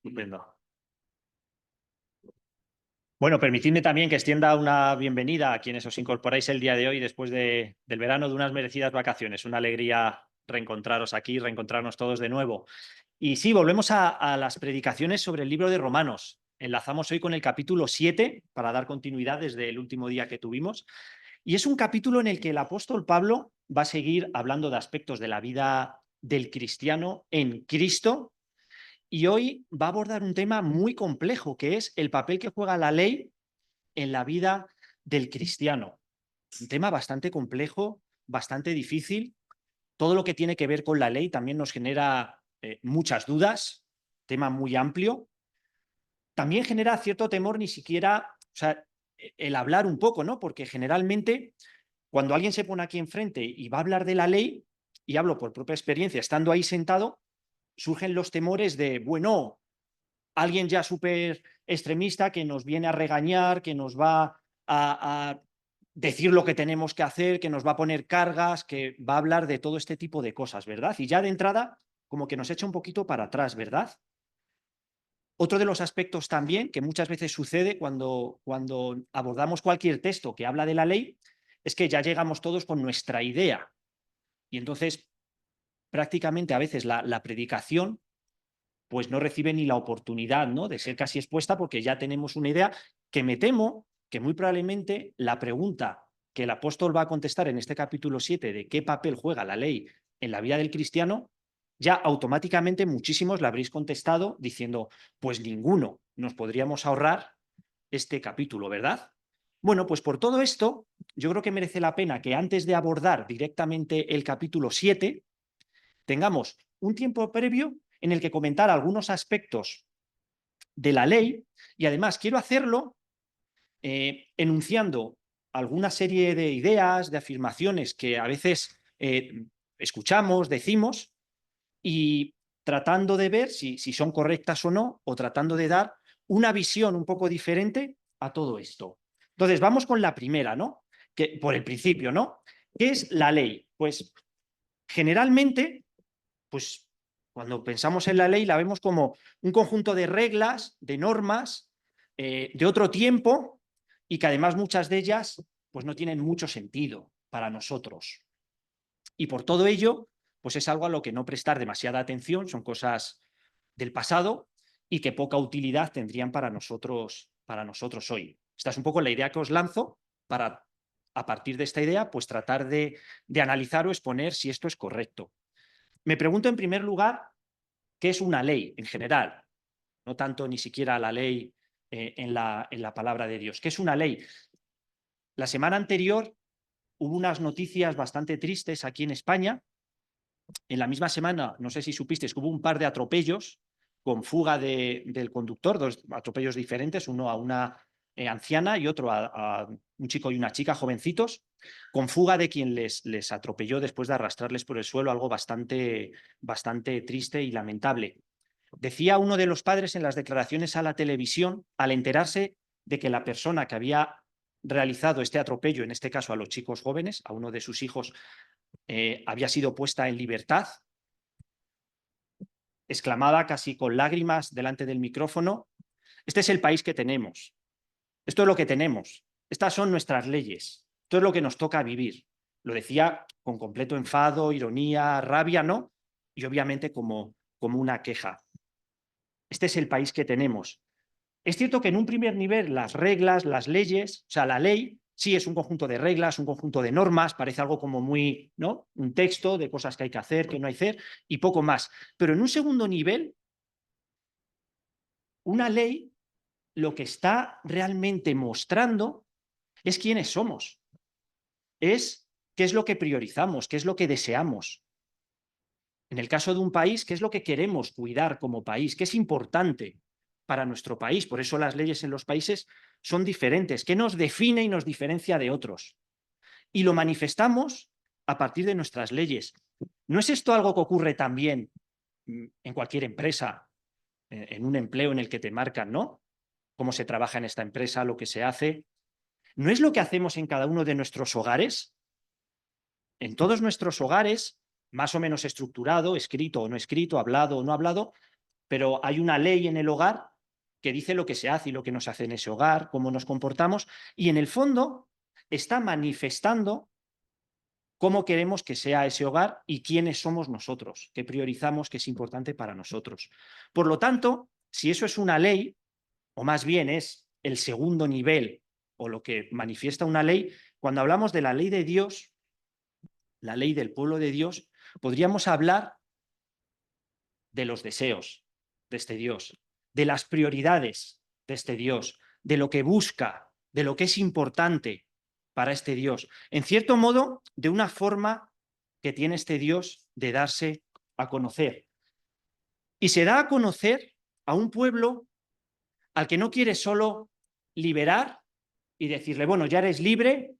Estupendo. Bueno, permitidme también que extienda una bienvenida a quienes os incorporáis el día de hoy después del verano de unas merecidas vacaciones. Una alegría reencontraros aquí, reencontrarnos todos de nuevo. Y sí, volvemos a las predicaciones sobre el libro de Romanos. Enlazamos hoy con el capítulo 7 para dar continuidad desde el último día que tuvimos. Y es un capítulo en el que el apóstol Pablo va a seguir hablando de aspectos de la vida del cristiano en Cristo. Y hoy va a abordar un tema muy complejo, que es el papel que juega la ley en la vida del cristiano. Un tema bastante complejo, bastante difícil. Todo lo que tiene que ver con la ley también nos genera muchas dudas, tema muy amplio. También genera cierto temor ni siquiera, o sea, el hablar un poco, ¿no? Porque generalmente cuando alguien se pone aquí enfrente y va a hablar de la ley, y hablo por propia experiencia, estando ahí sentado, surgen los temores de, bueno, alguien ya súper extremista que nos viene a regañar, que nos va a decir lo que tenemos que hacer, que nos va a poner cargas, que va a hablar de todo este tipo de cosas, ¿verdad? Y ya de entrada, como que nos echa un poquito para atrás, ¿verdad? Otro de los aspectos también que muchas veces sucede cuando abordamos cualquier texto que habla de la ley es que ya llegamos todos con nuestra idea. Y entonces, prácticamente a veces la predicación pues no recibe ni la oportunidad, ¿no?, de ser casi expuesta porque ya tenemos una idea que me temo que muy probablemente la pregunta que el apóstol va a contestar en este capítulo 7 de qué papel juega la ley en la vida del cristiano, ya automáticamente muchísimos la habréis contestado diciendo, pues ninguno, nos podríamos ahorrar este capítulo, ¿verdad? Bueno, pues por todo esto, yo creo que merece la pena que antes de abordar directamente el capítulo 7, tengamos un tiempo previo en el que comentar algunos aspectos de la ley y además quiero hacerlo enunciando alguna serie de ideas, de afirmaciones que a veces escuchamos, decimos y tratando de ver si son correctas o no, o tratando de dar una visión un poco diferente a todo esto. Entonces, vamos con la primera, ¿no? Que, por el principio, ¿no? ¿Qué es la ley? Pues generalmente, pues cuando pensamos en la ley la vemos como un conjunto de reglas, de normas, de otro tiempo y que además muchas de ellas pues no tienen mucho sentido para nosotros. Y por todo ello, pues es algo a lo que no prestar demasiada atención, son cosas del pasado y que poca utilidad tendrían para nosotros hoy. Esta es un poco la idea que os lanzo para, a partir de esta idea, pues tratar de analizar o exponer si esto es correcto. Me pregunto en primer lugar, ¿qué es una ley en general? No tanto ni siquiera la ley en la palabra de Dios. ¿Qué es una ley? La semana anterior hubo unas noticias bastante tristes aquí en España. En la misma semana, no sé si supiste, que hubo un par de atropellos con fuga del conductor, dos atropellos diferentes, uno a una anciana y otro a un chico y una chica jovencitos, con fuga de quien les atropelló después de arrastrarles por el suelo, algo bastante triste y lamentable. Decía uno de los padres en las declaraciones a la televisión, al enterarse de que la persona que había realizado este atropello, en este caso a los chicos jóvenes, a uno de sus hijos, había sido puesta en libertad, exclamaba casi con lágrimas delante del micrófono, este es el país que tenemos, esto es lo que tenemos, estas son nuestras leyes, esto es lo que nos toca vivir. Lo decía con completo enfado, ironía, rabia, ¿no? Y obviamente como una queja. Este es el país que tenemos. Es cierto que en un primer nivel las reglas, las leyes, o sea, la ley sí es un conjunto de reglas, un conjunto de normas, parece algo como muy, ¿no?, un texto de cosas que hay que hacer, que no hay que hacer y poco más. Pero en un segundo nivel, una ley lo que está realmente mostrando es quiénes somos, es qué es lo que priorizamos, qué es lo que deseamos. En el caso de un país, ¿qué es lo que queremos cuidar como país? ¿Qué es importante para nuestro país? Por eso las leyes en los países son diferentes. ¿Qué nos define y nos diferencia de otros? Y lo manifestamos a partir de nuestras leyes. ¿No es esto algo que ocurre también en cualquier empresa, en un empleo en el que te marcan, ¿no?, cómo se trabaja en esta empresa, lo que se hace? ¿No es lo que hacemos en cada uno de nuestros hogares? En todos nuestros hogares, más o menos estructurado, escrito o no escrito, hablado o no hablado, pero hay una ley en el hogar que dice lo que se hace y lo que no se hace en ese hogar, cómo nos comportamos, y en el fondo está manifestando cómo queremos que sea ese hogar y quiénes somos nosotros, qué priorizamos, qué es importante para nosotros. Por lo tanto, si eso es una ley, o más bien es el segundo nivel o lo que manifiesta una ley, cuando hablamos de la ley de Dios, la ley del pueblo de Dios, podríamos hablar de los deseos de este Dios, de las prioridades de este Dios, de lo que busca, de lo que es importante para este Dios. En cierto modo, de una forma que tiene este Dios de darse a conocer. Y se da a conocer a un pueblo al que no quiere solo liberar y decirle, bueno, ya eres libre,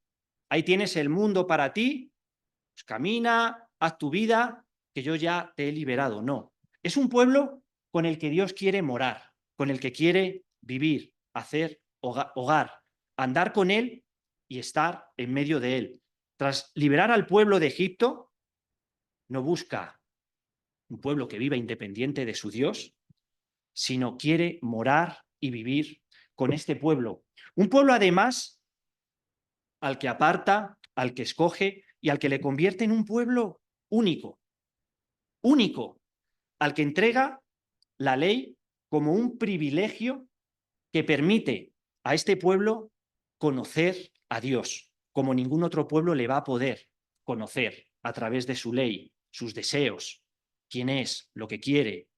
ahí tienes el mundo para ti, pues camina, haz tu vida, que yo ya te he liberado. No, es un pueblo con el que Dios quiere morar, con el que quiere vivir, hacer hogar, andar con él y estar en medio de él. Tras liberar al pueblo de Egipto, no busca un pueblo que viva independiente de su Dios, sino quiere morar y vivir con este pueblo. Un pueblo, además, al que aparta, al que escoge y al que le convierte en un pueblo único, único, al que entrega la ley como un privilegio que permite a este pueblo conocer a Dios, como ningún otro pueblo le va a poder conocer a través de su ley, sus deseos, quién es, lo que quiere,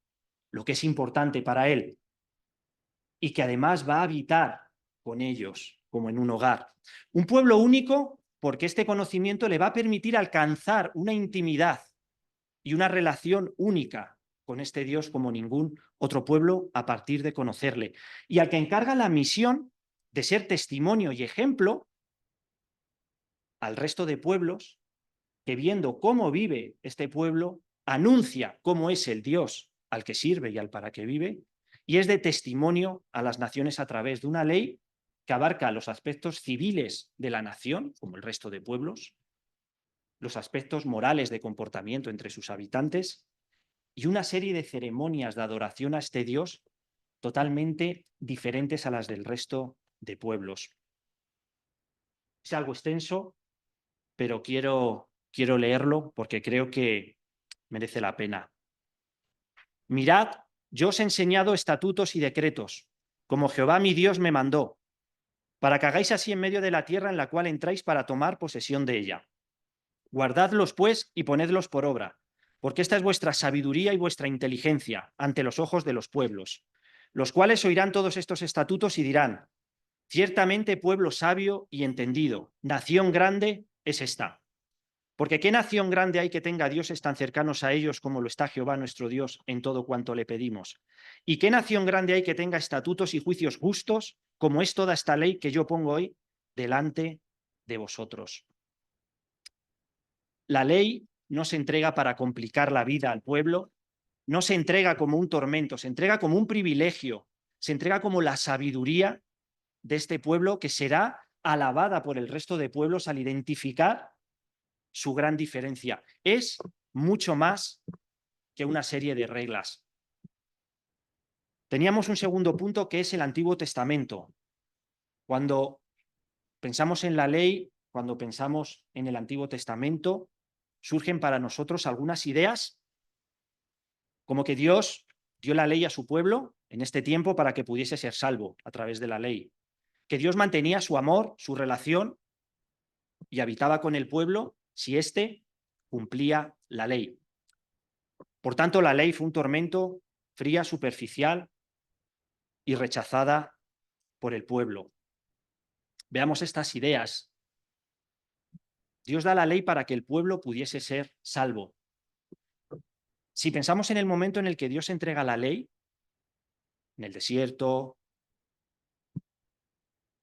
lo que es importante para él, y que además va a habitar con ellos como en un hogar. Un pueblo único porque este conocimiento le va a permitir alcanzar una intimidad y una relación única con este Dios como ningún otro pueblo a partir de conocerle. Y al que encarga la misión de ser testimonio y ejemplo al resto de pueblos que, viendo cómo vive este pueblo, anuncia cómo es el Dios al que sirve y al para que vive, y es de testimonio a las naciones a través de una ley que abarca los aspectos civiles de la nación, como el resto de pueblos, los aspectos morales de comportamiento entre sus habitantes y una serie de ceremonias de adoración a este Dios totalmente diferentes a las del resto de pueblos. Es algo extenso, pero quiero leerlo porque creo que merece la pena. Mirad, yo os he enseñado estatutos y decretos, como Jehová mi Dios me mandó, para que hagáis así en medio de la tierra en la cual entráis para tomar posesión de ella. Guardadlos, pues, y ponedlos por obra, porque esta es vuestra sabiduría y vuestra inteligencia ante los ojos de los pueblos, los cuales oirán todos estos estatutos y dirán, ciertamente pueblo sabio y entendido, nación grande es esta. Porque ¿qué nación grande hay que tenga dioses tan cercanos a ellos como lo está Jehová nuestro Dios en todo cuanto le pedimos? ¿Y qué nación grande hay que tenga estatutos y juicios justos como es toda esta ley que yo pongo hoy delante de vosotros? La ley no se entrega para complicar la vida al pueblo, no se entrega como un tormento, se entrega como un privilegio, se entrega como la sabiduría de este pueblo que será alabada por el resto de pueblos al identificar su gran diferencia. Es mucho más que una serie de reglas. Teníamos un segundo punto que es el Antiguo Testamento. Cuando pensamos en la ley, cuando pensamos en el Antiguo Testamento, surgen para nosotros algunas ideas como que Dios dio la ley a su pueblo en este tiempo para que pudiese ser salvo a través de la ley, que Dios mantenía su amor, su relación y habitaba con el pueblo si éste cumplía la ley. Por tanto, la ley fue un tormento fría, superficial y rechazada por el pueblo. Veamos estas ideas. Dios da la ley para que el pueblo pudiese ser salvo. Si pensamos en el momento en el que Dios entrega la ley, en el desierto,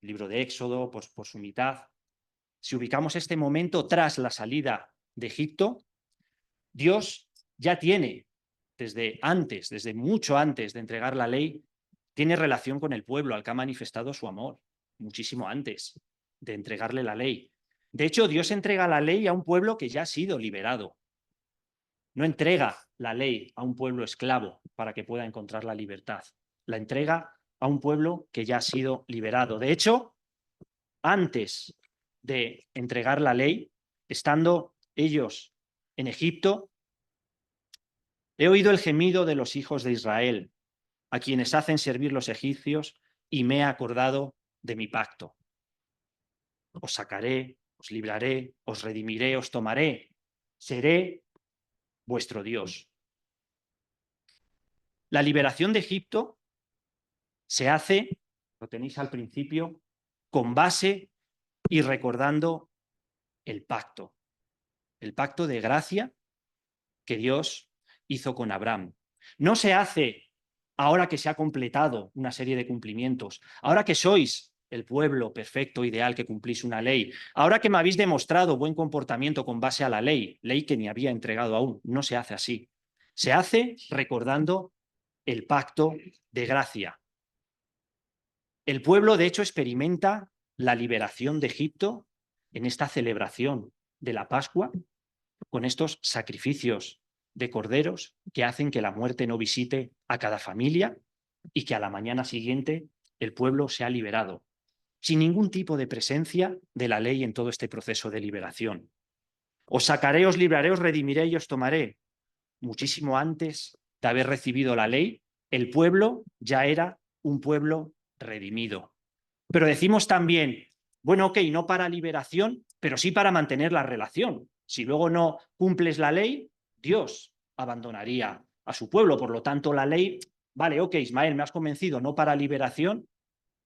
el libro de Éxodo, por su mitad, si ubicamos este momento tras la salida de Egipto, Dios ya tiene, desde antes, desde mucho antes de entregar la ley, tiene relación con el pueblo al que ha manifestado su amor, muchísimo antes de entregarle la ley. De hecho, Dios entrega la ley a un pueblo que ya ha sido liberado. no entrega la ley a un pueblo esclavo para que pueda encontrar la libertad. La entrega a un pueblo que ya ha sido liberado. De hecho, antes de entregar la ley, estando ellos en Egipto, he oído el gemido de los hijos de Israel, a quienes hacen servir los egipcios, y me he acordado de mi pacto. Os sacaré, os libraré, os redimiré, os tomaré. Seré vuestro Dios. La liberación de Egipto se hace, lo tenéis al principio, con base y recordando el pacto de gracia que Dios hizo con Abraham. No se hace ahora que se ha completado una serie de cumplimientos, ahora que sois el pueblo perfecto, ideal, que cumplís una ley, ahora que me habéis demostrado buen comportamiento con base a la ley que ni había entregado aún. No se hace así. Se hace recordando el pacto de gracia. El pueblo, de hecho, experimenta la liberación de Egipto en esta celebración de la Pascua, con estos sacrificios de corderos que hacen que la muerte no visite a cada familia y que a la mañana siguiente el pueblo sea liberado, sin ningún tipo de presencia de la ley en todo este proceso de liberación. Os sacaré, os libraré, os redimiré y os tomaré. Muchísimo antes de haber recibido la ley, el pueblo ya era un pueblo redimido. Pero decimos también, bueno, ok, no para liberación, pero sí para mantener la relación. Si luego no cumples la ley, Dios abandonaría a su pueblo. Por lo tanto, la ley, vale, ok, Ismael, me has convencido, no para liberación,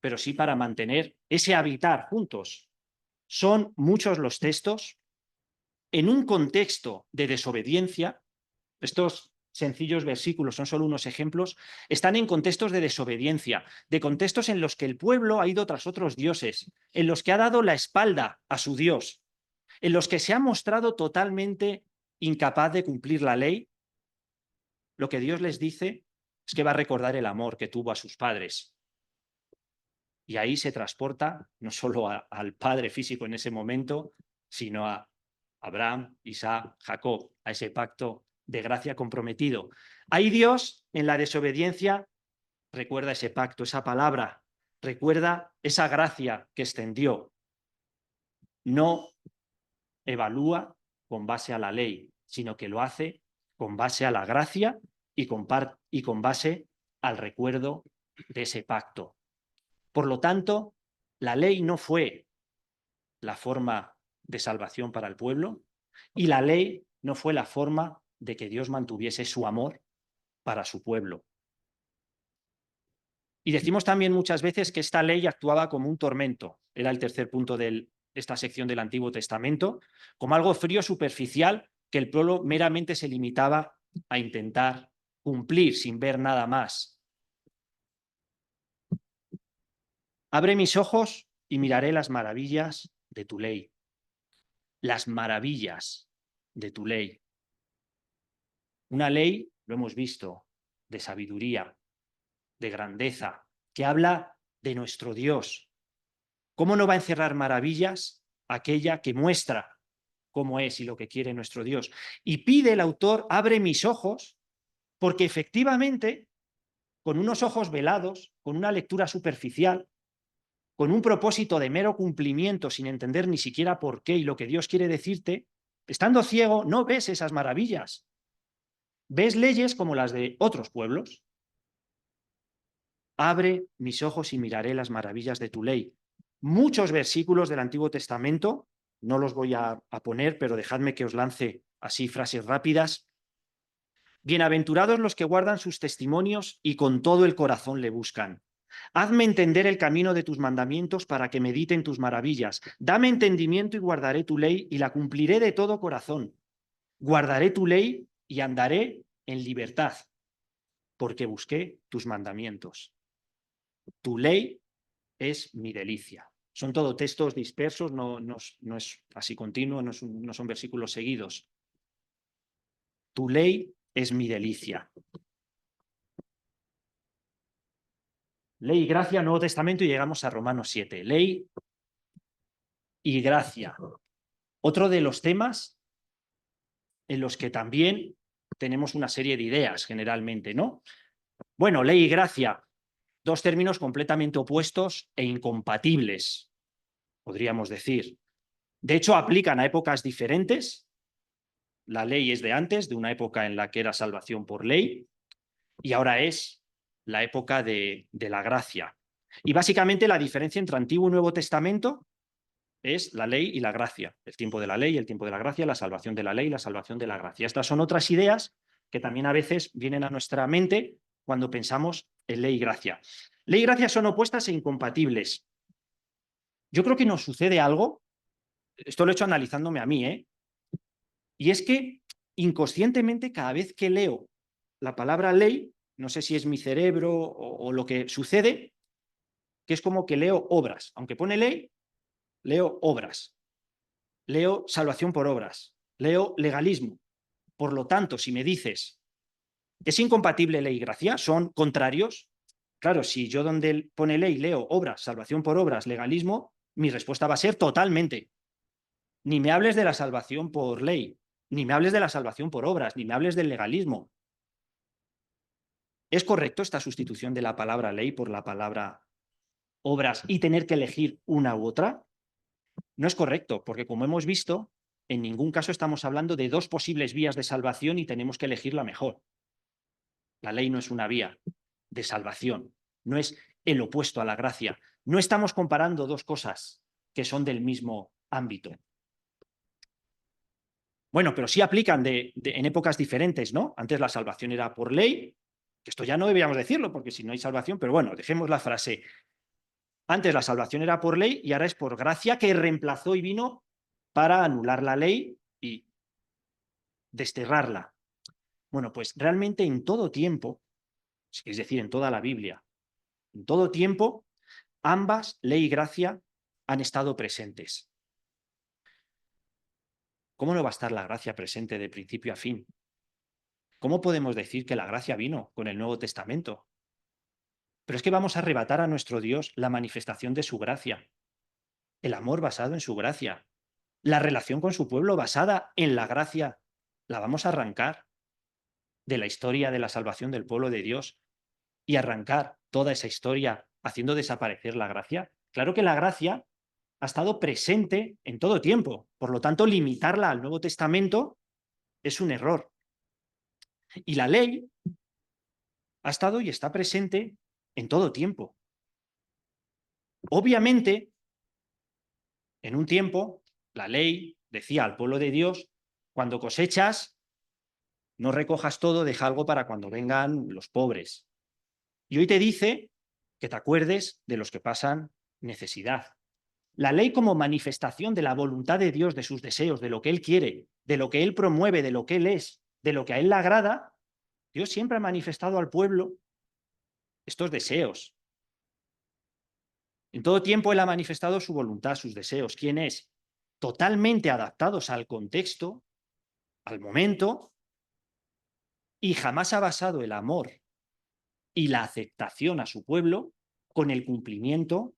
pero sí para mantener ese habitar juntos. Son muchos los textos en un contexto de desobediencia. Estos sencillos versículos son solo unos ejemplos, están en contextos de desobediencia, de contextos en los que el pueblo ha ido tras otros dioses, en los que ha dado la espalda a su Dios, en los que se ha mostrado totalmente incapaz de cumplir la ley. Lo que Dios les dice es que va a recordar el amor que tuvo a sus padres. Y ahí se transporta no solo al padre físico en ese momento, sino a Abraham, Isaac, Jacob, a ese pacto de gracia comprometido. Ahí Dios, en la desobediencia, recuerda ese pacto, esa palabra, recuerda esa gracia que extendió. No evalúa con base a la ley, sino que lo hace con base a la gracia y con base al recuerdo de ese pacto. Por lo tanto, la ley no fue la forma de salvación para el pueblo y la ley no fue la forma de que Dios mantuviese su amor para su pueblo. Y decimos también muchas veces que esta ley actuaba como un tormento. Era el tercer punto de esta sección del Antiguo Testamento, como algo frío, superficial, que el pueblo meramente se limitaba a intentar cumplir sin ver nada más. Abre mis ojos y miraré las maravillas de tu ley. Las maravillas de tu ley. Una ley, lo hemos visto, de sabiduría, de grandeza, que habla de nuestro Dios. ¿Cómo no va a encerrar maravillas aquella que muestra cómo es y lo que quiere nuestro Dios? Y pide el autor, abre mis ojos, porque efectivamente, con unos ojos velados, con una lectura superficial, con un propósito de mero cumplimiento sin entender ni siquiera por qué y lo que Dios quiere decirte, estando ciego, no ves esas maravillas. Ves leyes como las de otros pueblos. Abre mis ojos y miraré las maravillas de tu ley. Muchos versículos del Antiguo Testamento, no los voy a poner, pero dejadme que os lance así frases rápidas. Bienaventurados los que guardan sus testimonios y con todo el corazón le buscan. Hazme entender el camino de tus mandamientos para que medite en tus maravillas. Dame entendimiento y guardaré tu ley y la cumpliré de todo corazón. Guardaré tu ley y andaré en libertad, porque busqué tus mandamientos. Tu ley es mi delicia. Son todo textos dispersos, no es así continuo, no son versículos seguidos. Tu ley es mi delicia. Ley y gracia, Nuevo Testamento, y llegamos a Romanos 7. Ley y gracia. Otro de los temas en los que también tenemos una serie de ideas generalmente, ¿no? Bueno, ley y gracia, dos términos completamente opuestos e incompatibles, podríamos decir. De hecho, aplican a épocas diferentes. La ley es de antes, de una época en la que era salvación por ley, y ahora es la época de la gracia. Y básicamente la diferencia entre Antiguo y Nuevo Testamento es la ley y la gracia. El tiempo de la ley, el tiempo de la gracia, la salvación de la ley, la salvación de la gracia. Estas son otras ideas que también a veces vienen a nuestra mente cuando pensamos en ley y gracia. Ley y gracia son opuestas e incompatibles. Yo creo que nos sucede algo, esto lo he hecho analizándome a mí, y es que inconscientemente cada vez que leo la palabra ley, no sé si es mi cerebro o lo que sucede, que es como que leo obras. Aunque pone ley, leo obras. Leo salvación por obras. Leo legalismo. Por lo tanto, si me dices, ¿es incompatible ley y gracia? ¿Son contrarios? Claro, si yo donde pone ley leo obras, salvación por obras, legalismo, mi respuesta va a ser totalmente. Ni me hables de la salvación por ley, ni me hables de la salvación por obras, ni me hables del legalismo. ¿Es correcto esta sustitución de la palabra ley por la palabra obras y tener que elegir una u otra? No es correcto, porque como hemos visto, en ningún caso estamos hablando de dos posibles vías de salvación y tenemos que elegir la mejor. La ley no es una vía de salvación, no es el opuesto a la gracia. No estamos comparando dos cosas que son del mismo ámbito. Bueno, pero sí aplican en épocas diferentes, ¿no? Antes la salvación era por ley, que esto ya no deberíamos decirlo, porque si no hay salvación, pero bueno, dejemos la frase. Antes la salvación era por ley y ahora es por gracia, que reemplazó y vino para anular la ley y desterrarla. Bueno, pues realmente en todo tiempo, es decir, en toda la Biblia, en todo tiempo, ambas, ley y gracia, han estado presentes. ¿Cómo no va a estar la gracia presente de principio a fin? ¿Cómo podemos decir que la gracia vino con el Nuevo Testamento? Pero es que vamos a arrebatar a nuestro Dios la manifestación de su gracia, el amor basado en su gracia, la relación con su pueblo basada en la gracia, la vamos a arrancar de la historia de la salvación del pueblo de Dios y arrancar toda esa historia haciendo desaparecer la gracia. Claro que la gracia ha estado presente en todo tiempo, por lo tanto limitarla al Nuevo Testamento es un error. Y la ley ha estado y está presente en todo tiempo. Obviamente, en un tiempo, la ley decía al pueblo de Dios, cuando cosechas, no recojas todo, deja algo para cuando vengan los pobres. Y hoy te dice que te acuerdes de los que pasan necesidad. La ley como manifestación de la voluntad de Dios, de sus deseos, de lo que Él quiere, de lo que Él promueve, de lo que Él es, de lo que a Él le agrada, Dios siempre ha manifestado al pueblo estos deseos. En todo tiempo Él ha manifestado su voluntad, sus deseos. ¿Quién es? Totalmente adaptados al contexto, al momento, y jamás ha basado el amor y la aceptación a su pueblo con el cumplimiento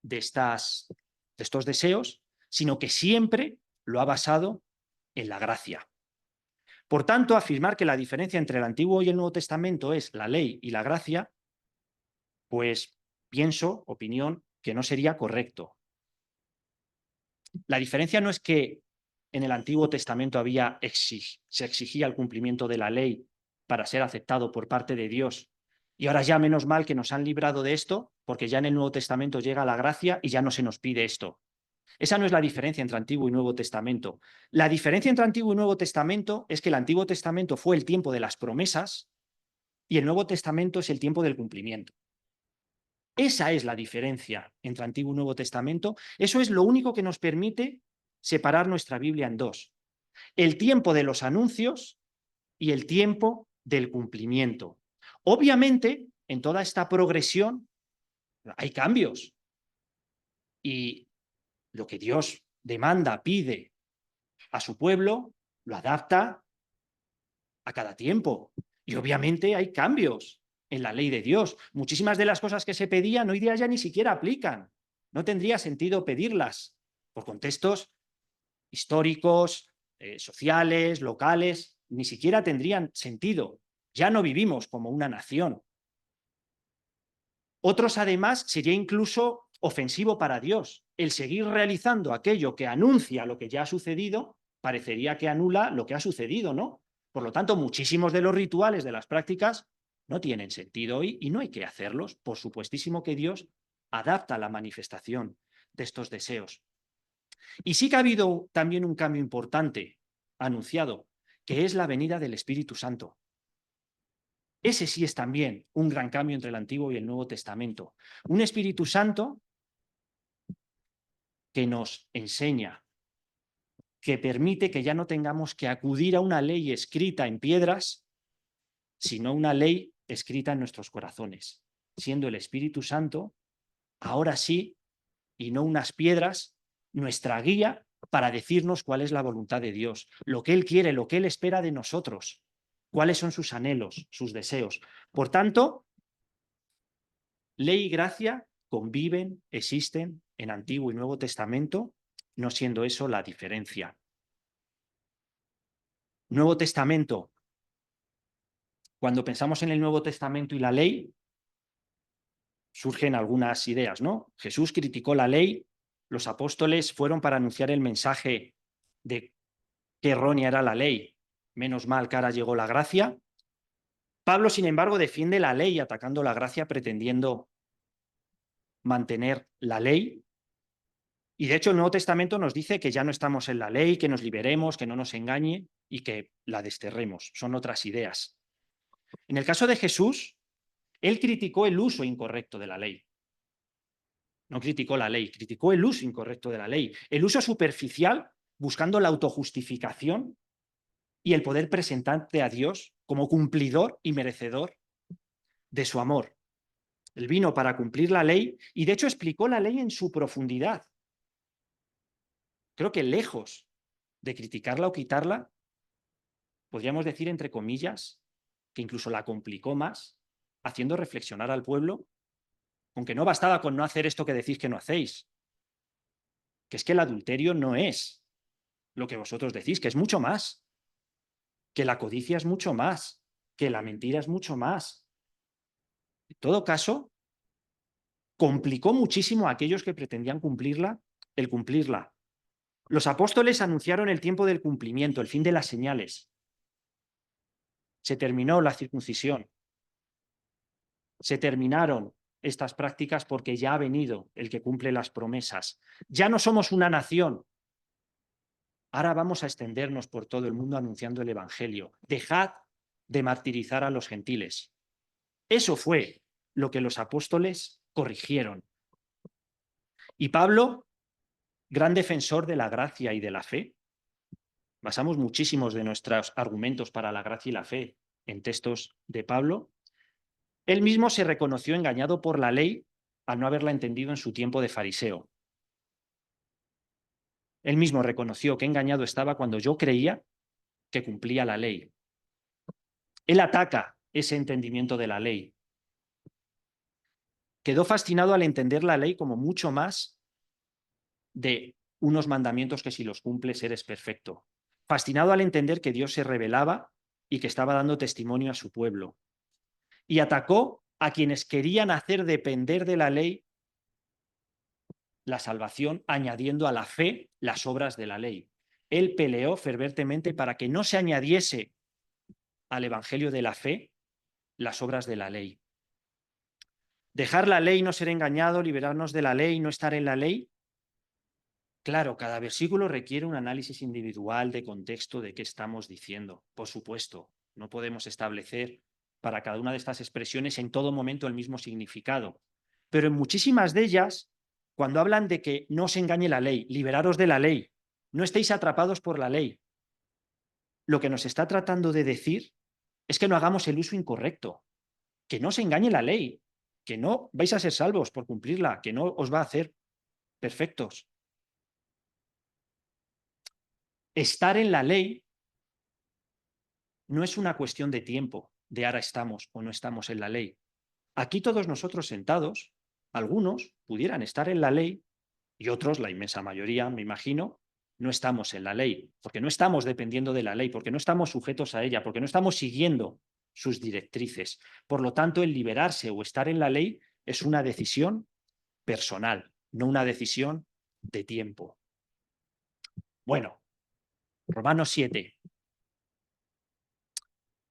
de estos deseos, sino que siempre lo ha basado en la gracia. Por tanto, afirmar que la diferencia entre el Antiguo y el Nuevo Testamento es la ley y la gracia, pues pienso, opinión, que no sería correcto. La diferencia no es que en el Antiguo Testamento se exigía el cumplimiento de la ley para ser aceptado por parte de Dios. Y ahora ya menos mal que nos han librado de esto, porque ya en el Nuevo Testamento llega la gracia y ya no se nos pide esto. Esa no es la diferencia entre Antiguo y Nuevo Testamento. La diferencia entre Antiguo y Nuevo Testamento es que el Antiguo Testamento fue el tiempo de las promesas y el Nuevo Testamento es el tiempo del cumplimiento. Esa es la diferencia entre Antiguo y Nuevo Testamento. Eso es lo único que nos permite separar nuestra Biblia en dos. El tiempo de los anuncios y el tiempo del cumplimiento. Obviamente, en toda esta progresión hay cambios. Y lo que Dios demanda, pide a su pueblo, lo adapta a cada tiempo. Y obviamente hay cambios en la ley de Dios. Muchísimas de las cosas que se pedían hoy día ya ni siquiera aplican. No tendría sentido pedirlas por contextos históricos, sociales, locales. ni siquiera tendrían sentido. Ya no vivimos como una nación. Otros, además, sería incluso ofensivo para Dios. El seguir realizando aquello que anuncia lo que ya ha sucedido, parecería que anula lo que ha sucedido, ¿no? Por lo tanto, muchísimos de los rituales, de las prácticas, no tienen sentido hoy y no hay que hacerlos. Por supuestísimo que Dios adapta la manifestación de estos deseos. Y sí que ha habido también un cambio importante anunciado, que es la venida del Espíritu Santo. Ese sí es también un gran cambio entre el Antiguo y el Nuevo Testamento. Un Espíritu Santo que nos enseña, que permite que ya no tengamos que acudir a una ley escrita en piedras, sino una ley escrita en nuestros corazones, siendo el Espíritu Santo, ahora sí, y no unas piedras, nuestra guía para decirnos cuál es la voluntad de Dios, lo que Él quiere, lo que Él espera de nosotros, cuáles son sus anhelos, sus deseos. Por tanto, ley y gracia conviven, existen en Antiguo y Nuevo Testamento, no siendo eso la diferencia. Nuevo Testamento. Cuando pensamos en el Nuevo Testamento y la ley, surgen algunas ideas, ¿no? Jesús criticó la ley, los apóstoles fueron para anunciar el mensaje de qué errónea era la ley. Menos mal que ahora llegó la gracia. Pablo, sin embargo, defiende la ley atacando la gracia, pretendiendo mantener la ley. Y de hecho el Nuevo Testamento nos dice que ya no estamos en la ley, que nos liberemos, que no nos engañe y que la desterremos. Son otras ideas. En el caso de Jesús, él criticó el uso incorrecto de la ley. No criticó la ley, criticó el uso incorrecto de la ley. El uso superficial, buscando la autojustificación y el poder presentarte a Dios como cumplidor y merecedor de su amor. Él vino para cumplir la ley y de hecho explicó la ley en su profundidad. Creo que lejos de criticarla o quitarla, podríamos decir, entre comillas, que incluso la complicó más, haciendo reflexionar al pueblo, aunque no bastaba con no hacer esto que decís que no hacéis, que es que el adulterio no es lo que vosotros decís, que es mucho más, que la codicia es mucho más, que la mentira es mucho más. En todo caso, complicó muchísimo a aquellos que pretendían cumplirla, el cumplirla. Los apóstoles anunciaron el tiempo del cumplimiento, el fin de las señales. Se terminó la circuncisión. Se terminaron estas prácticas porque ya ha venido el que cumple las promesas. Ya no somos una nación. Ahora vamos a extendernos por todo el mundo anunciando el Evangelio. Dejad de martirizar a los gentiles. Eso fue lo que los apóstoles corrigieron. Y Pablo, gran defensor de la gracia y de la fe, basamos muchísimos de nuestros argumentos para la gracia y la fe en textos de Pablo, él mismo se reconoció engañado por la ley al no haberla entendido en su tiempo de fariseo. Él mismo reconoció que engañado estaba cuando yo creía que cumplía la ley. Él ataca ese entendimiento de la ley. Quedó fascinado al entender la ley como mucho más de unos mandamientos que si los cumples eres perfecto. Fascinado al entender que Dios se revelaba y que estaba dando testimonio a su pueblo. Y atacó a quienes querían hacer depender de la ley la salvación, añadiendo a la fe las obras de la ley. Él peleó fervientemente para que no se añadiese al evangelio de la fe las obras de la ley. Dejar la ley, no ser engañado, liberarnos de la ley, no estar en la ley. Claro, cada versículo requiere un análisis individual de contexto de qué estamos diciendo. Por supuesto, no podemos establecer para cada una de estas expresiones en todo momento el mismo significado. Pero en muchísimas de ellas, cuando hablan de que no os engañe la ley, liberaros de la ley, no estéis atrapados por la ley, lo que nos está tratando de decir es que no hagamos el uso incorrecto, que no se engañe la ley, que no vais a ser salvos por cumplirla, que no os va a hacer perfectos. Estar en la ley no es una cuestión de tiempo, de ahora estamos o no estamos en la ley. Aquí todos nosotros sentados, algunos pudieran estar en la ley y otros, la inmensa mayoría, me imagino, no estamos en la ley, porque no estamos dependiendo de la ley, porque no estamos sujetos a ella, porque no estamos siguiendo sus directrices. Por lo tanto, el liberarse o estar en la ley es una decisión personal, no una decisión de tiempo. Bueno, Romanos 7.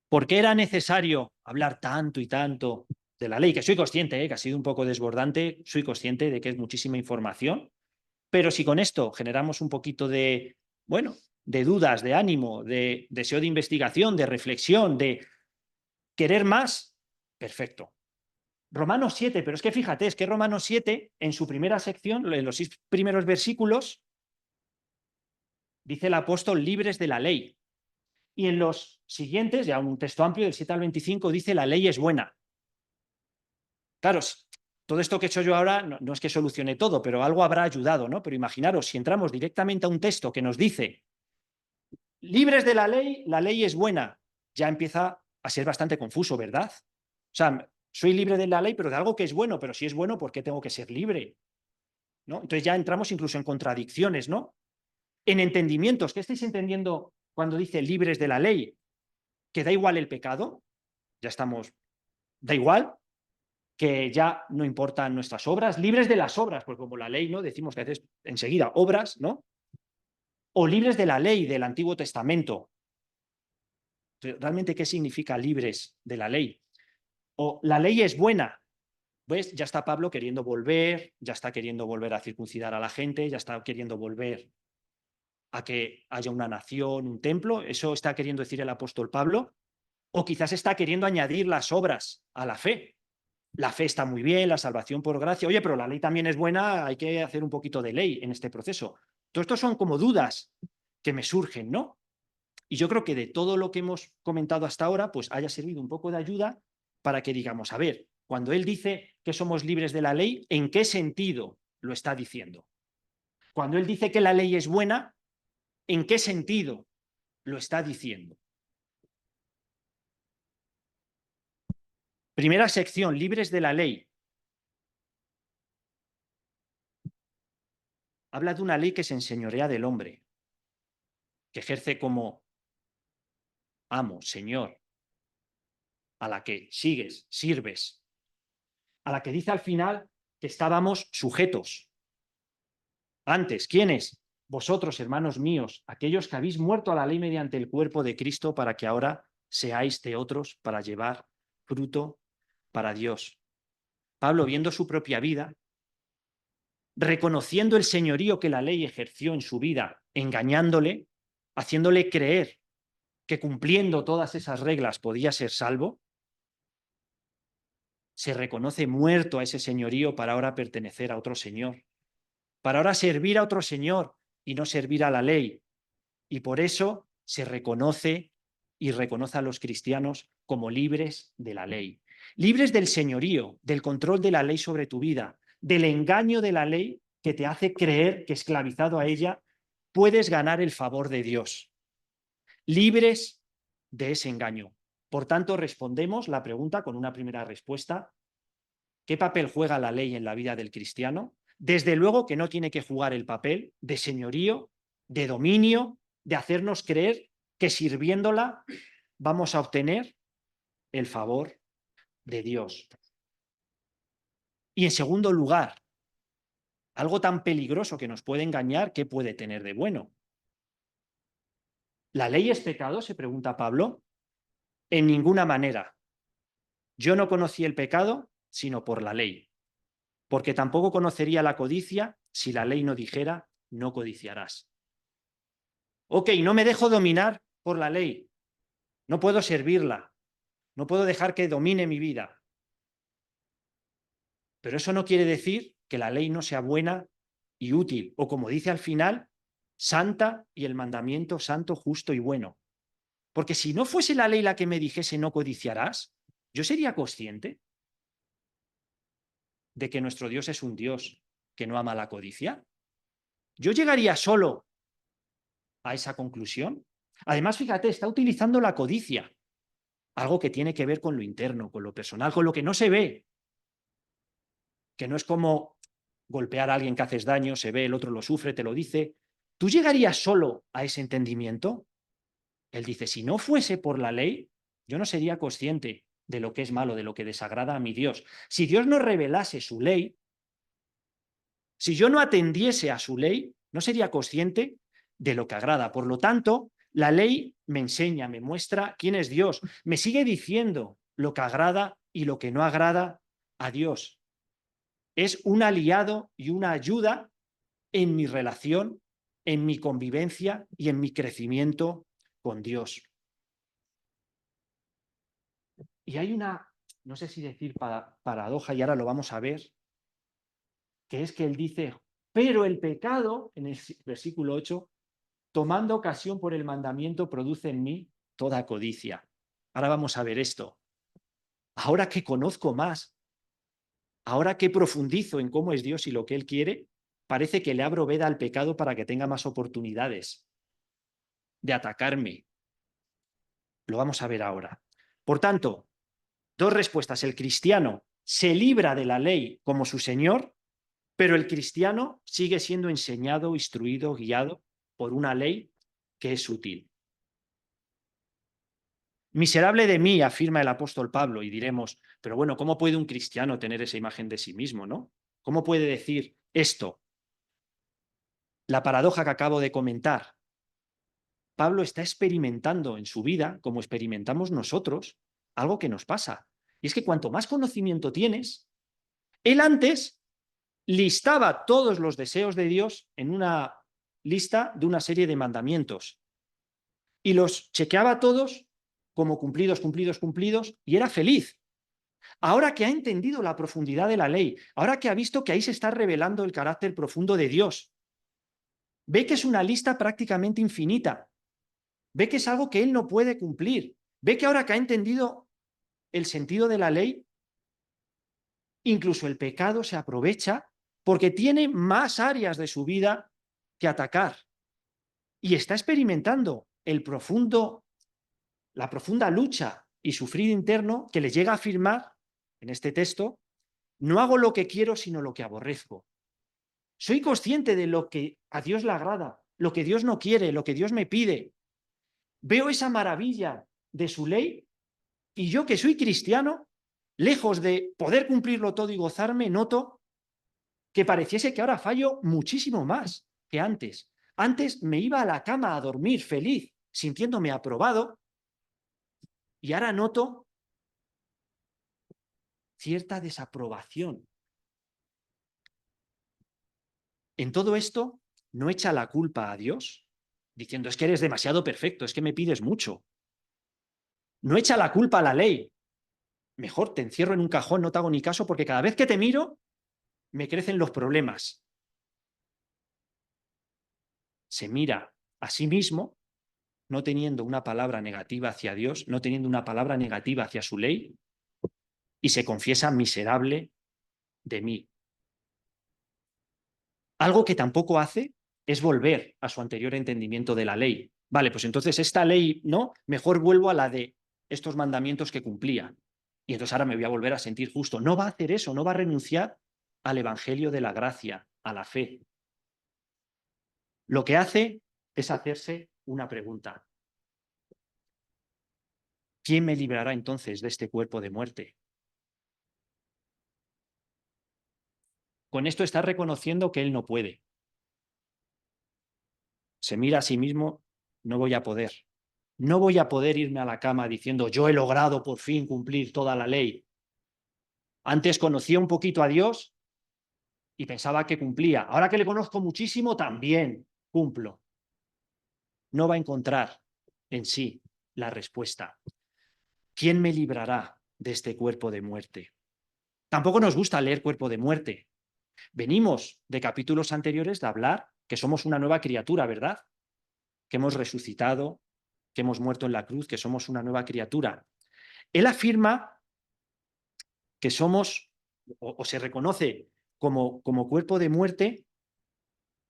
¿Por qué era necesario hablar tanto y tanto de la ley? Que soy consciente, que ha sido un poco desbordante, soy consciente de que es muchísima información, pero si con esto generamos un poquito de, bueno, de dudas, de ánimo, de deseo de investigación, de reflexión, de querer más, perfecto. Romanos 7, pero es que fíjate, es que Romanos 7, en su primera sección, en los 6 primeros versículos, dice el apóstol libres de la ley. Y en los siguientes, ya un texto amplio del 7 al 25, dice la ley es buena. Claro, todo esto que he hecho yo ahora no es que solucione todo, pero algo habrá ayudado, ¿no? Pero imaginaros, si entramos directamente a un texto que nos dice libres de la ley es buena, ya empieza a ser bastante confuso, ¿verdad? O sea, soy libre de la ley, pero de algo que es bueno, pero si es bueno, ¿por qué tengo que ser libre? ¿No? Entonces ya entramos incluso en contradicciones, ¿no? En entendimientos. ¿Qué estáis entendiendo cuando dice libres de la ley? ¿Que da igual el pecado? Ya estamos, da igual, que ya no importan nuestras obras, libres de las obras, pues como la ley, ¿no? Decimos que a veces enseguida obras, ¿no? O libres de la ley del Antiguo Testamento. ¿Realmente qué significa libres de la ley? O la ley es buena. ¿Ves? Ya está Pablo queriendo volver, ya está queriendo volver a circuncidar a la gente, ya está queriendo volver a que haya una nación, un templo. ¿Eso está queriendo decir el apóstol Pablo? O quizás está queriendo añadir las obras a la fe. La fe está muy bien, la salvación por gracia. Oye, pero la ley también es buena, hay que hacer un poquito de ley en este proceso. Todo esto son como dudas que me surgen, ¿no? Y yo creo que de todo lo que hemos comentado hasta ahora, pues haya servido un poco de ayuda para que digamos, a ver, cuando él dice que somos libres de la ley, ¿en qué sentido lo está diciendo? Cuando él dice que la ley es buena, ¿en qué sentido lo está diciendo? Primera sección, libres de la ley. Habla de una ley que se enseñorea del hombre, que ejerce como amo, señor, a la que sigues, sirves, a la que dice al final que estábamos sujetos. Antes, ¿quiénes? Vosotros, hermanos míos, aquellos que habéis muerto a la ley mediante el cuerpo de Cristo, para que ahora seáis de otros para llevar fruto para Dios. Pablo, viendo su propia vida, reconociendo el señorío que la ley ejerció en su vida, engañándole, haciéndole creer que cumpliendo todas esas reglas podía ser salvo, se reconoce muerto a ese señorío para ahora pertenecer a otro señor, para ahora servir a otro señor y no servir a la ley. Y por eso se reconoce y reconoce a los cristianos como libres de la ley, libres del señorío, del control de la ley sobre tu vida, del engaño de la ley que te hace creer que esclavizado a ella puedes ganar el favor de Dios, libres de ese engaño. Por tanto, respondemos la pregunta con una primera respuesta. ¿Qué papel juega la ley en la vida del cristiano? Desde luego que no tiene que jugar el papel de señorío, de dominio, de hacernos creer que sirviéndola vamos a obtener el favor de Dios. Y en segundo lugar, algo tan peligroso que nos puede engañar, ¿qué puede tener de bueno? ¿La ley es pecado?, se pregunta Pablo. En ninguna manera. Yo no conocí el pecado sino por la ley, porque tampoco conocería la codicia si la ley no dijera no codiciarás. Ok, no me dejo dominar por la ley, no puedo servirla, no puedo dejar que domine mi vida. Pero eso no quiere decir que la ley no sea buena y útil, o como dice al final, santa y el mandamiento santo, justo y bueno. Porque si no fuese la ley la que me dijese no codiciarás, yo sería consciente de que nuestro Dios es un Dios que no ama la codicia. Yo llegaría solo a esa conclusión. Además, fíjate, está utilizando la codicia, algo que tiene que ver con lo interno, con lo personal, con lo que no se ve, que no es como golpear a alguien que haces daño, se ve, el otro lo sufre, te lo dice. ¿Tú llegarías solo a ese entendimiento? Él dice, si no fuese por la ley, yo no sería consciente de lo que es malo, de lo que desagrada a mi Dios. Si Dios no revelase su ley, si yo no atendiese a su ley, no sería consciente de lo que agrada. Por lo tanto, la ley me enseña, me muestra quién es Dios, me sigue diciendo lo que agrada y lo que no agrada a Dios. Es un aliado y una ayuda en mi relación, en mi convivencia y en mi crecimiento con Dios. Y hay una, no sé si decir paradoja, y ahora lo vamos a ver, que es que él dice, pero el pecado, en el versículo 8, tomando ocasión por el mandamiento, produce en mí toda codicia. Ahora vamos a ver esto. Ahora que conozco más, ahora que profundizo en cómo es Dios y lo que Él quiere, parece que le abro veda al pecado para que tenga más oportunidades de atacarme. Lo vamos a ver ahora. Por tanto, dos respuestas. El cristiano se libra de la ley como su Señor, pero el cristiano sigue siendo enseñado, instruido, guiado por una ley que es útil. Miserable de mí, afirma el apóstol Pablo, y diremos, pero bueno, ¿cómo puede un cristiano tener esa imagen de sí mismo, no? ¿Cómo puede decir esto? La paradoja que acabo de comentar. Pablo está experimentando en su vida, como experimentamos nosotros, algo que nos pasa. Y es que cuanto más conocimiento tienes, él antes listaba todos los deseos de Dios en una lista de una serie de mandamientos y los chequeaba todos como cumplidos, cumplidos, cumplidos, y era feliz. Ahora que ha entendido la profundidad de la ley, ahora que ha visto que ahí se está revelando el carácter profundo de Dios, ve que es una lista prácticamente infinita, ve que es algo que él no puede cumplir, ve que ahora que ha entendido el sentido de la ley, incluso el pecado se aprovecha porque tiene más áreas de su vida que atacar y está experimentando la profunda lucha y sufrir interno que le llega a afirmar en este texto, no hago lo que quiero sino lo que aborrezco. Soy consciente de lo que a Dios le agrada, lo que Dios no quiere, lo que Dios me pide. Veo esa maravilla de su ley y yo que soy cristiano, lejos de poder cumplirlo todo y gozarme, noto que pareciese que ahora fallo muchísimo más que antes. Antes me iba a la cama a dormir feliz, sintiéndome aprobado, y ahora noto cierta desaprobación. En todo esto, no echa la culpa a Dios, diciendo, es que eres demasiado perfecto, es que me pides mucho. No echa la culpa a la ley. Mejor te encierro en un cajón, no te hago ni caso, porque cada vez que te miro, me crecen los problemas. Se mira a sí mismo, no teniendo una palabra negativa hacia Dios, no teniendo una palabra negativa hacia su ley, y se confiesa miserable de mí. Algo que tampoco hace es volver a su anterior entendimiento de la ley. Vale, pues entonces esta ley, ¿no? Mejor vuelvo a la de estos mandamientos que cumplía. Y entonces ahora me voy a volver a sentir justo. No va a hacer eso, no va a renunciar al evangelio de la gracia, a la fe. Lo que hace es hacerse una pregunta. ¿Quién me librará entonces de este cuerpo de muerte? Con esto está reconociendo que él no puede. Se mira a sí mismo, no voy a poder. No voy a poder irme a la cama diciendo yo he logrado por fin cumplir toda la ley. Antes conocía un poquito a Dios y pensaba que cumplía. Ahora que le conozco muchísimo, también cumplo. No va a encontrar en sí la respuesta. ¿Quién me librará de este cuerpo de muerte? Tampoco nos gusta leer cuerpo de muerte. Venimos de capítulos anteriores de hablar que somos una nueva criatura, ¿verdad? Que hemos resucitado, que hemos muerto en la cruz, que somos una nueva criatura. Él afirma que somos o se reconoce como cuerpo de muerte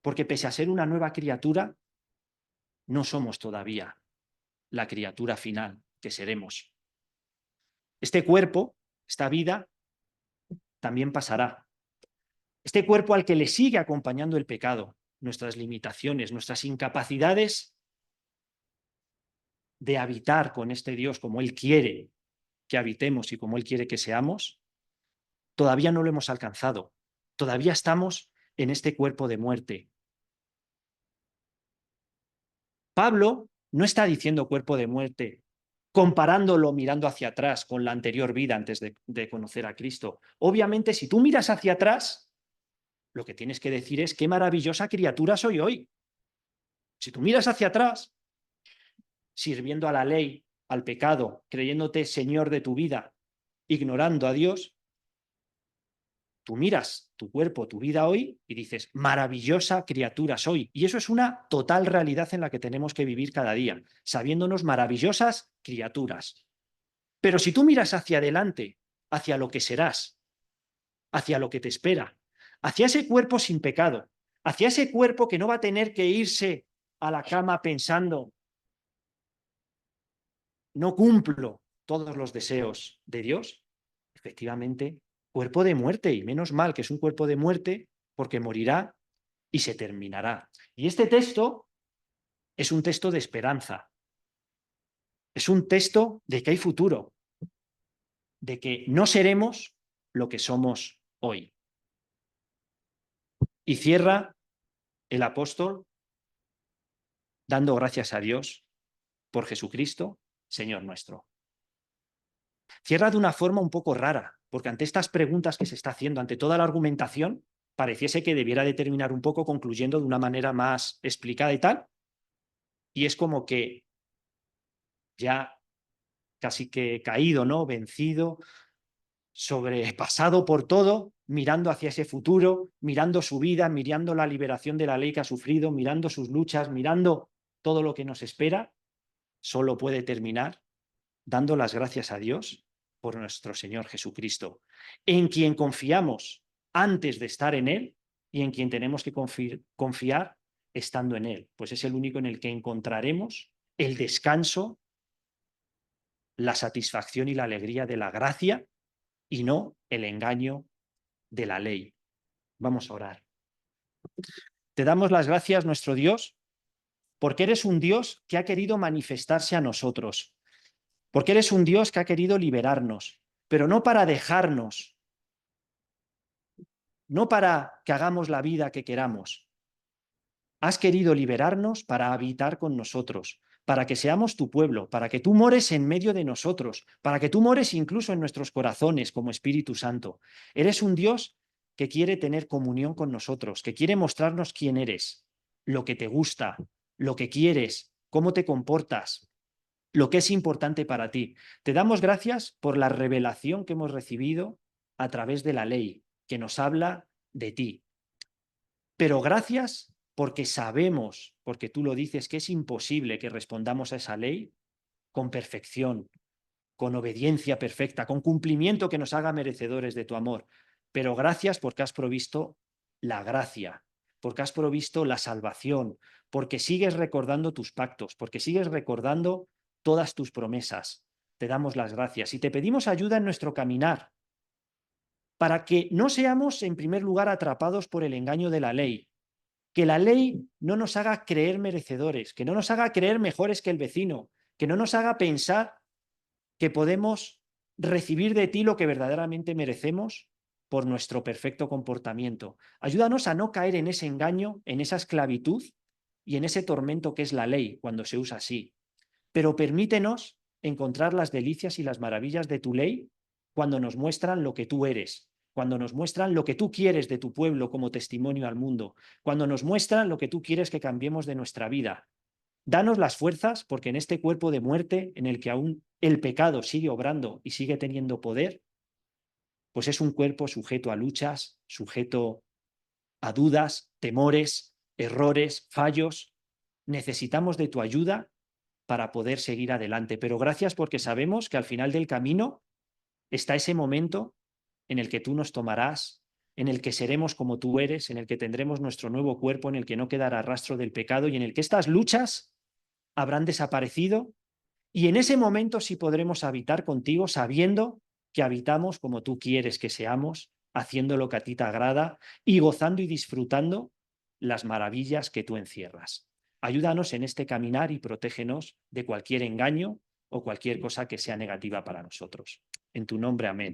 porque pese a ser una nueva criatura, no somos todavía la criatura final que seremos. Este cuerpo, esta vida, también pasará. Este cuerpo al que le sigue acompañando el pecado, nuestras limitaciones, nuestras incapacidades de habitar con este Dios como Él quiere que habitemos y como Él quiere que seamos, todavía no lo hemos alcanzado. Todavía estamos en este cuerpo de muerte. Pablo no está diciendo cuerpo de muerte comparándolo mirando hacia atrás con la anterior vida antes de conocer a Cristo. Obviamente, si tú miras hacia atrás, lo que tienes que decir es qué maravillosa criatura soy hoy. Si tú miras hacia atrás, sirviendo a la ley, al pecado, creyéndote señor de tu vida, ignorando a Dios, tú miras tu cuerpo, tu vida hoy y dices, maravillosa criatura soy. Y eso es una total realidad en la que tenemos que vivir cada día, sabiéndonos maravillosas criaturas. Pero si tú miras hacia adelante, hacia lo que serás, hacia lo que te espera, hacia ese cuerpo sin pecado, hacia ese cuerpo que no va a tener que irse a la cama pensando, no cumplo todos los deseos de Dios, efectivamente, cuerpo de muerte, y menos mal que es un cuerpo de muerte porque morirá y se terminará. Y este texto es un texto de esperanza, es un texto de que hay futuro, de que no seremos lo que somos hoy. Y cierra el apóstol dando gracias a Dios por Jesucristo, Señor nuestro. Cierra de una forma un poco rara, porque ante estas preguntas que se está haciendo, ante toda la argumentación, pareciese que debiera de terminar un poco concluyendo de una manera más explicada y tal, y es como que ya casi que caído, ¿no? Vencido, sobrepasado por todo, mirando hacia ese futuro, mirando su vida, mirando la liberación de la ley que ha sufrido, mirando sus luchas, mirando todo lo que nos espera, solo puede terminar dando las gracias a Dios por nuestro Señor Jesucristo, en quien confiamos antes de estar en Él y en quien tenemos que confiar estando en Él, pues es el único en el que encontraremos el descanso, la satisfacción y la alegría de la gracia y no el engaño de la ley. Vamos a orar. Te damos las gracias, nuestro Dios, porque eres un Dios que ha querido manifestarse a nosotros, porque eres un Dios que ha querido liberarnos, pero no para dejarnos, no para que hagamos la vida que queramos. Has querido liberarnos para habitar con nosotros, para que seamos tu pueblo, para que tú mores en medio de nosotros, para que tú mores incluso en nuestros corazones como Espíritu Santo. Eres un Dios que quiere tener comunión con nosotros, que quiere mostrarnos quién eres, lo que te gusta, lo que quieres, cómo te comportas, lo que es importante para ti. Te damos gracias por la revelación que hemos recibido a través de la ley, que nos habla de ti. Pero gracias porque sabemos, porque tú lo dices, que es imposible que respondamos a esa ley con perfección, con obediencia perfecta, con cumplimiento que nos haga merecedores de tu amor. Pero gracias porque has provisto la gracia, porque has provisto la salvación, porque sigues recordando tus pactos, porque sigues recordando todas tus promesas. Te damos las gracias y te pedimos ayuda en nuestro caminar, para que no seamos, en primer lugar, atrapados por el engaño de la ley, que la ley no nos haga creer merecedores, que no nos haga creer mejores que el vecino, que no nos haga pensar que podemos recibir de ti lo que verdaderamente merecemos por nuestro perfecto comportamiento. Ayúdanos a no caer en ese engaño, en esa esclavitud y en ese tormento que es la ley cuando se usa así. Pero permítenos encontrar las delicias y las maravillas de tu ley cuando nos muestran lo que tú eres, cuando nos muestran lo que tú quieres de tu pueblo como testimonio al mundo, cuando nos muestran lo que tú quieres que cambiemos de nuestra vida. Danos las fuerzas, porque en este cuerpo de muerte en el que aún el pecado sigue obrando y sigue teniendo poder, pues es un cuerpo sujeto a luchas, sujeto a dudas, temores, errores, fallos. Necesitamos de tu ayuda para poder seguir adelante. Pero gracias porque sabemos que al final del camino está ese momento en el que tú nos tomarás, en el que seremos como tú eres, en el que tendremos nuestro nuevo cuerpo, en el que no quedará rastro del pecado y en el que estas luchas habrán desaparecido y en ese momento sí podremos habitar contigo sabiendo que habitamos como tú quieres que seamos, haciendo lo que a ti te agrada y gozando y disfrutando las maravillas que tú encierras. Ayúdanos en este caminar y protégenos de cualquier engaño o cualquier cosa que sea negativa para nosotros. En tu nombre, amén.